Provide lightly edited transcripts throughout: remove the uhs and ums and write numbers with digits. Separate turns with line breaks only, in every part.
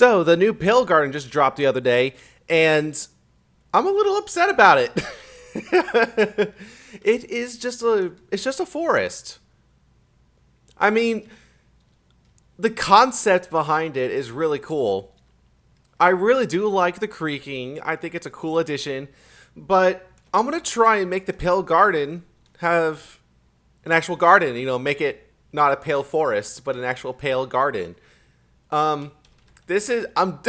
So the new pill garden just dropped the other day, and I'm a little upset about it. It's just a forest. I mean, the concept behind it is really cool. I really do like the creaking. I think it's a cool addition, but I'm gonna try and make the pale garden have an actual garden. You know, make it not a pale forest, but an actual pale garden. Um, this is I'm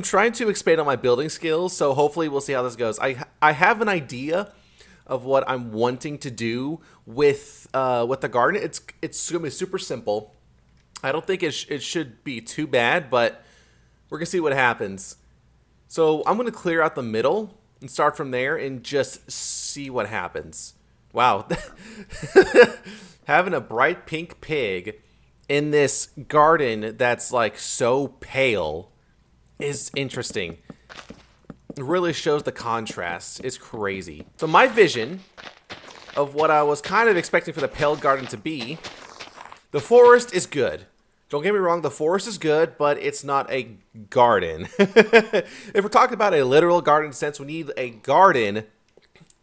trying to expand on my building skills, so hopefully we'll see how this goes. I have an idea of what I'm wanting to do with the garden. It's gonna be super simple. I don't think it should be too bad, but we're gonna see what happens. So I'm gonna clear out the middle and start from there and just see what happens. Wow, having a bright pink pig in this garden that's like so pale is interesting. It really shows the contrast. It's crazy. So my vision of what I was kind of expecting for the pale garden to be, the forest is good. Don't get me wrong, the forest is good, but it's not a garden. If we're talking about a literal garden sense, we need a garden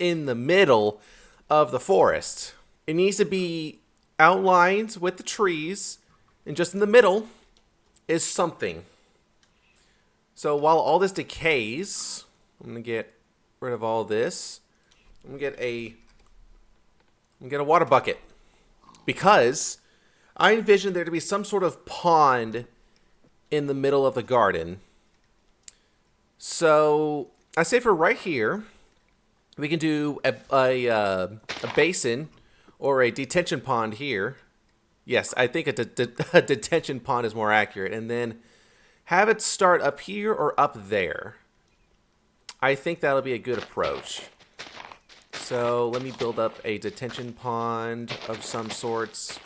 in the middle of the forest. It needs to be outlined with the trees, and just in the middle is something. So while all this decays, I'm gonna get rid of all this. I'm gonna get a water bucket because I envision there to be some sort of pond in the middle of the garden. So I say for right here, we can do a basin or a detention pond here. Yes, I think a detention pond is more accurate. And then have it start up here or up there. I think that'll be a good approach. So let me build up a detention pond of some sorts.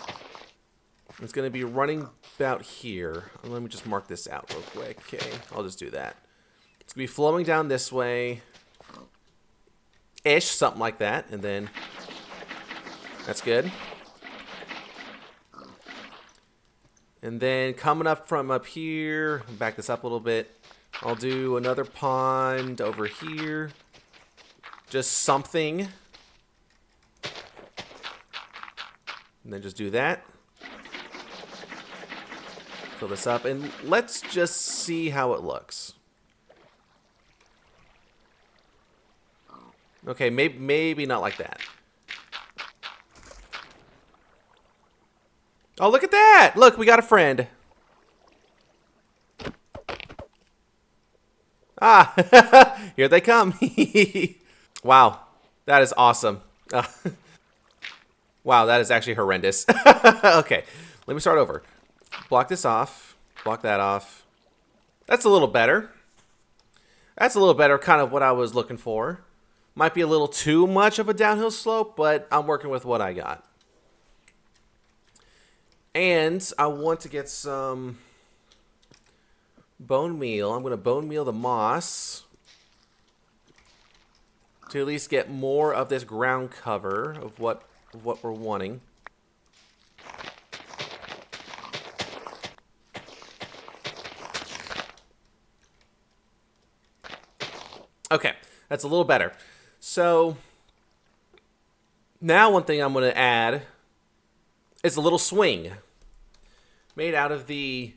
It's going to be running about here. Let me just mark this out real quick. Okay, I'll just do that. It's going to be flowing down this way. Ish, something like that. And then that's good. And then coming up from up here, back this up a little bit. I'll do another pond over here. Just something. And then just do that. Fill this up, and let's just see how it looks. Okay, maybe not like that. Oh, look at that! Look, we got a friend. Ah, here they come. Wow, that is awesome. Wow, that is actually horrendous. Okay, let me start over. Block this off. Block that off. That's a little better. That's a little better, kind of what I was looking for. Might be a little too much of a downhill slope, but I'm working with what I got. And I want to get some bone meal. I'm going to bone meal the moss to at least get more of this ground cover of what we're wanting. Okay, that's a little better. So now one thing I'm going to add is a little swing made out of the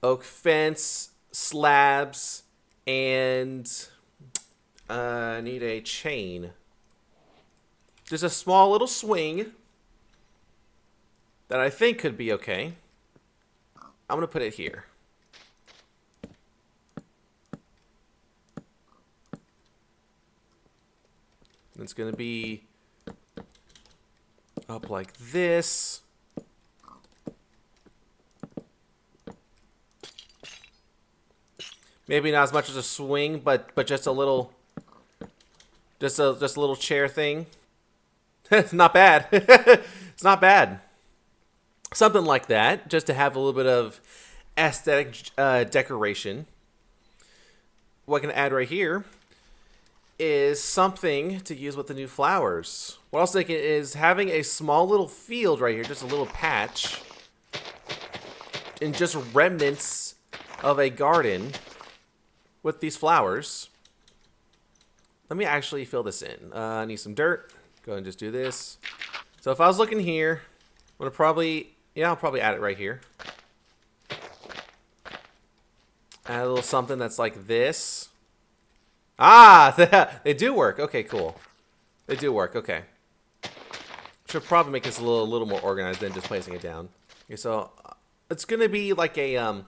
oak fence, slabs, and I need a chain. Just a small little swing that I think could be okay. I'm going to put it here. It's going to be up like this. Maybe not as much as a swing, but just a little, just a little chair thing. It's not bad. It's not bad. Something like that, just to have a little bit of aesthetic decoration. What I can add right here is something to use with the new flowers. What I was thinking is having a small little field right here, just a little patch, and just remnants of a garden with these flowers. Let me actually fill this in. I need some dirt. Go ahead and just do this. So if I was looking here, I'm gonna probably, yeah, I'll probably add it right here. Add a little something that's like this. Ah, they do work. Okay, cool. They do work. Okay. Should probably make this a little more organized than just placing it down. Okay, so it's gonna be like a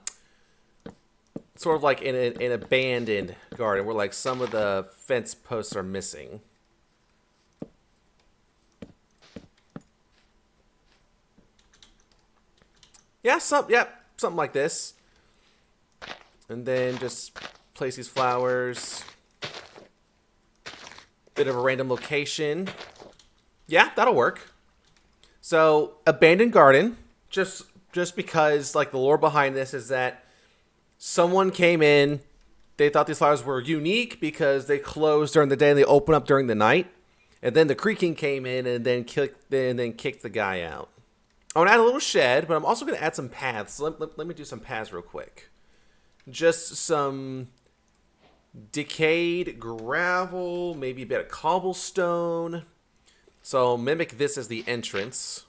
sort of like in an abandoned garden where like some of the fence posts are missing. Yeah, something like this. And then just place these flowers. Bit of a random location. Yeah, that'll work. So, abandoned garden. Just because, like, the lore behind this is that someone came in. They thought these flowers were unique because they closed during the day and they open up during the night. And then the creaking came in and then kicked the guy out. I want to add a little shed, but I'm also going to add some paths. Let me do some paths real quick. Just some decayed gravel, maybe a bit of cobblestone. So I'll mimic this as the entrance.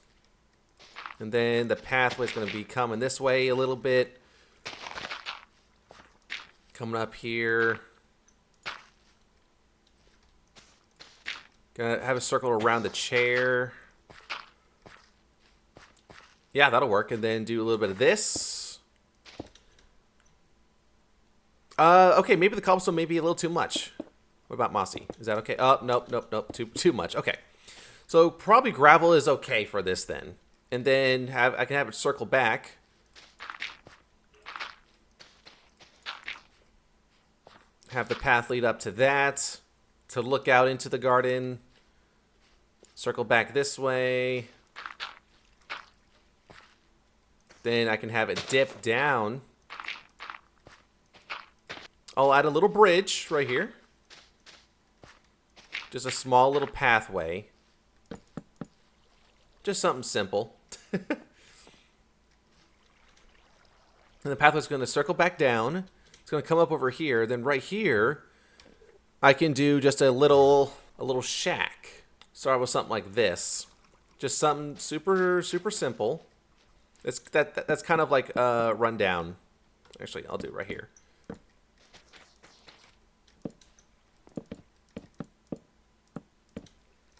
And then the pathway is going to be coming this way a little bit. Coming up here. Gonna have a circle around the chair. Yeah, that'll work. And then do a little bit of this. Okay, maybe the cobblestone may be a little too much. What about mossy? Is that okay? Oh, nope. Too much. Okay. So probably gravel is okay for this then. And then I can have it circle back. Have the path lead up to that. To look out into the garden. Circle back this way. Then I can have it dip down. I'll add a little bridge right here. Just a small little pathway. Just something simple. And the pathway's going to circle back down. It's going to come up over here. Then right here, I can do just a little shack. Start with something like this. Just something super simple. That's kind of like rundown. Actually, I'll do it right here.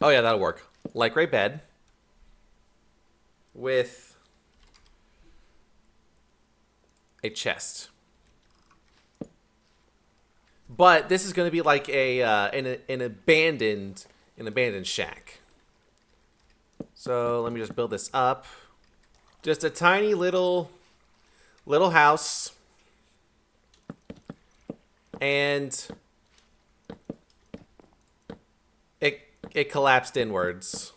Oh yeah, that'll work. Light gray bed with a chest. But this is going to be like an abandoned shack. So let me just build this up. Just a tiny little house. And it collapsed inwards.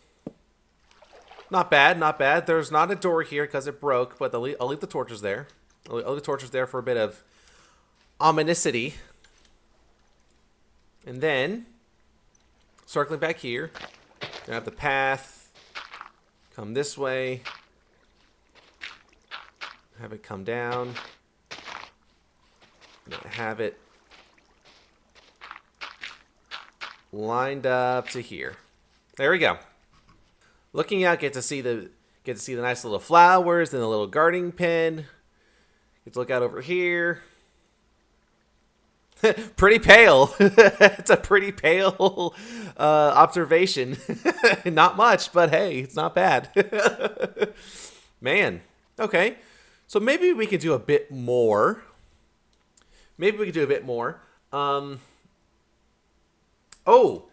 Not bad. There's not a door here because it broke, but I'll leave the torches there. I'll leave the torches there for a bit of ominousity. And then, circling back here, gonna have the path come this way. Have it come down. Have it lined up to here. There we go. Looking out, get to see the nice little flowers and the little gardening pen. Get to look out over here. Pretty pale. It's a pretty pale observation. Not much, but hey, it's not bad. Man. Okay. So maybe we could do a bit more. Oh,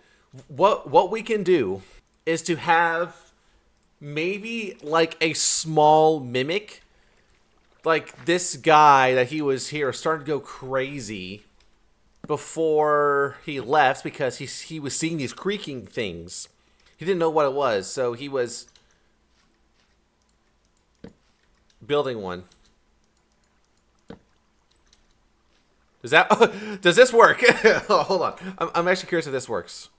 what we can do is to have maybe like a small mimic. Like this guy that he was here started to go crazy before he left because he was seeing these creaking things. He didn't know what it was, so he was building one. Does this work? Oh, hold on. I'm actually curious if this works.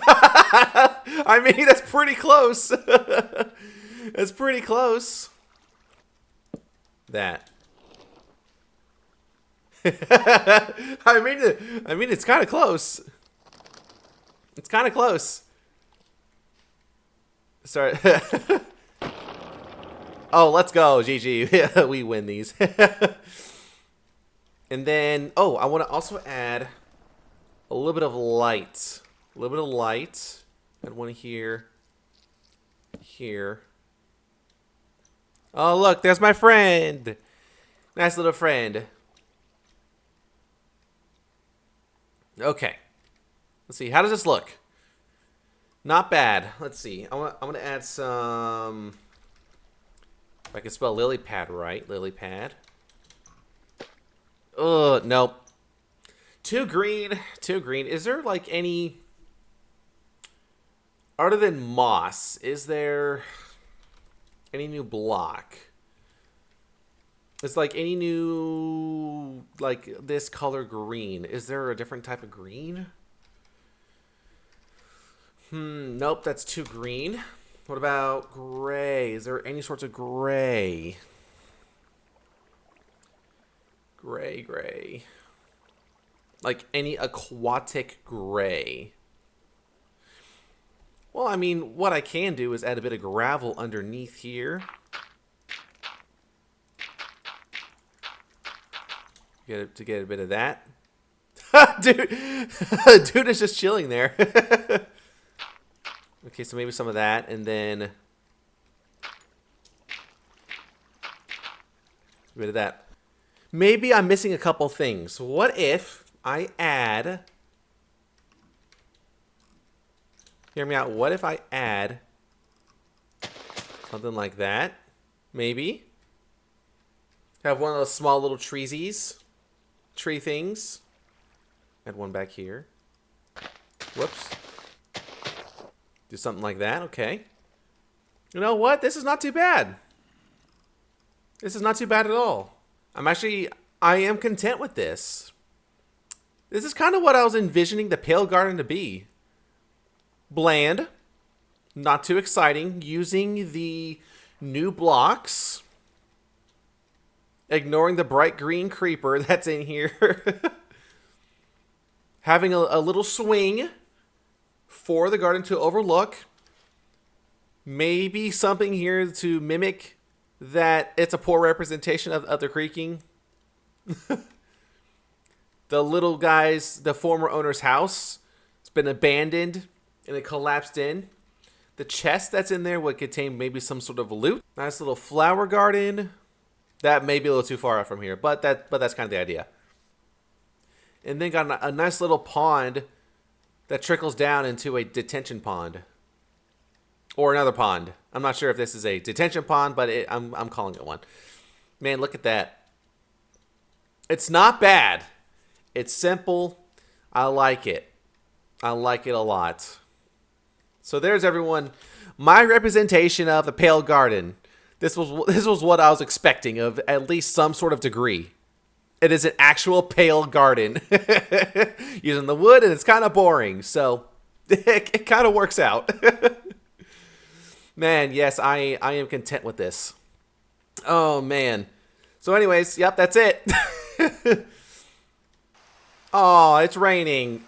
I mean, that's pretty close. That's pretty close. that. I mean, it's kind of close. It's kind of close. Sorry. Oh, let's go, GG. We win these. And then, oh, I want to also add a little bit of light. A little bit of light. Add one here. Here. Oh, look, there's my friend. Nice little friend. Okay. Let's see. How does this look? Not bad. Let's see. I'm gonna add some. If I can spell lily pad right. Lily pad. Nope. Too green. Too green. Is there like any other than moss? Is there any new block? It's like any new, like this color green. Is there a different type of green? Nope, that's too green. What about gray? Is there any sorts of gray? Gray. Like any aquatic gray. Well, I mean, what I can do is add a bit of gravel underneath here. To get a bit of that. Dude, dude is just chilling there. Okay, so maybe some of that, and then a bit of that. Maybe I'm missing a couple things. What if I add... Hear me out. What if I add something like that? Maybe. Have one of those small little treesies. Tree things. Add one back here. Whoops. Do something like that. Okay. You know what? This is not too bad. This is not too bad at all. I am content with this. This is kind of what I was envisioning the Pale Garden to be. Bland. Not too exciting. Using the new blocks. Ignoring the bright green creeper that's in here. Having a little swing for the garden to overlook. Maybe something here to mimic that it's a poor representation of the creaking. The little guy's, the former owner's house. It's been abandoned and it collapsed in. The chest that's in there would contain maybe some sort of loot. Nice little flower garden. That may be a little too far out from here, but that's kind of the idea. And then got a nice little pond that trickles down into a detention pond. Or another pond. I'm not sure if this is a detention pond, but I'm calling it one. Man, look at that. It's not bad. It's simple. I like it. I like it a lot. So there's everyone. My representation of the Pale Garden. This was what I was expecting of at least some sort of degree. It is an actual pale garden. Using the wood, and it's kind of boring. So it kind of works out. Man, yes, I am content with this. Oh, man. So anyways, yep, that's it. Oh, it's raining.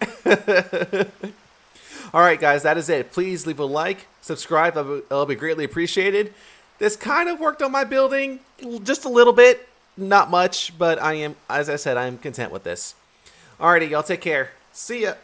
All right, guys, that is it. Please leave a like, subscribe. That'll be greatly appreciated. This kind of worked on my building just a little bit. Not much, but I am, as I said, I am content with this. Alrighty, y'all take care. See ya.